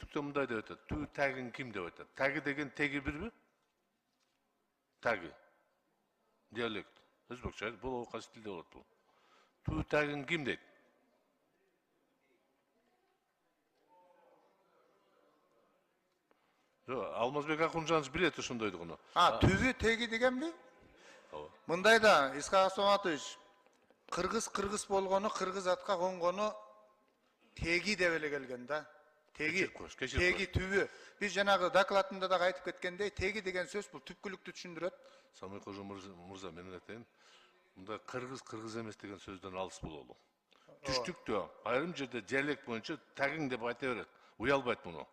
Түштүктө мындай деп атат. Түү тагын ким деп атат. Таги деген теги бирби? Таги. Диалект. Өзбекче, бул кайсы тилде болот бул? Түү тагын ким дейт? Алмазбек Акунжанович билет ошондойдугуну. Түбү теги дегенби? Мындайда, Исхак Асматович, кыргыз болгону, кыргыз атка конгону теги деп эле келген да. Теги түбү. Биз жанагы докладында да айтып кеткендей, теги деген сөз бул түпкүлүктү түшүндүрөт. Самый Кожо мырза, менин айтайын. Мында кыргыз эмес деген сөздөн алыс бололу. Түштүктө айрым жерде диалект боюнча тагың деп айта берет. Уялбайт муну.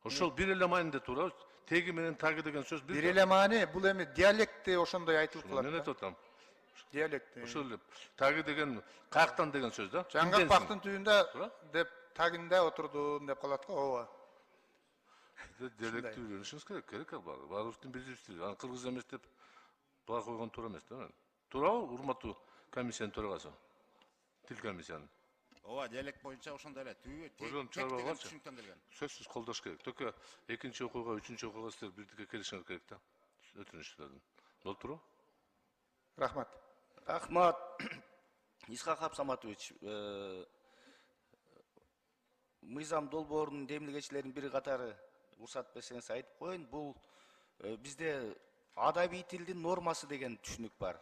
Ошол бир эле маанинде туура. Теги менен таги деген сөз бир эле маани, бул эми диалектте ошондой айтылып калат. Мен айтып атам. Диалект. Ошол эле. Таги деген каяктан деген сөз да. Жаңгак бактын түбүндө деп тагында отурдум деп калат го, ооба. Диалектти үйрөнүшүңүз керек баарыбыздын билүүбүз. Аны кыргыз эмес деп баа койгон туура эмес да. Туурабы, урматтуу комиссиянын төрагасы? Тил комиссиянын. Ооба, диалект боюнча ошондой эле түбү деген түшүнүктөн келген. Сөзсүз колдош керек. Только экинчи окууга, үчүнчү окууга силер бирдикке келишиңер керек да. Өтүнүчтөрдүн. Болуптурбу? Рахмат. Рахмат. Исхак Абсаматович, мыйзам долбоорунун демилгечилеринин бири катары уруксат берсеңиз айтып коеюн. Бул бизде адабий тилдин нормасы деген түшүнүк бар.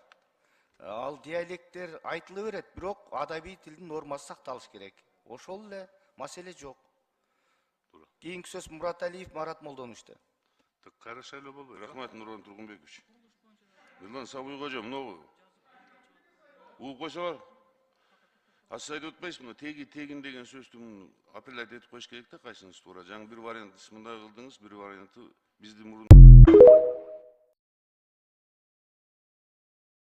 Ал диалекттер айтыла берет, бирок адабий тилдин нормасы сакталыш керек. Ошол эле, маселе жок. Кийинки сөз Мураталиев Марат Молдоновичте. Караша эле болбойт. Рахмат, Нурлан Тургунбекович. Нурлан Сабый кожо, мынау угуп койсо бар. Сиз айтып атпайсыз, мына тегин деген сөздү апеллять этип коюш керек да, кайсыңыз туура. Жаңы бир вариант мындай кылдыңыз, бир варианты бизди мурун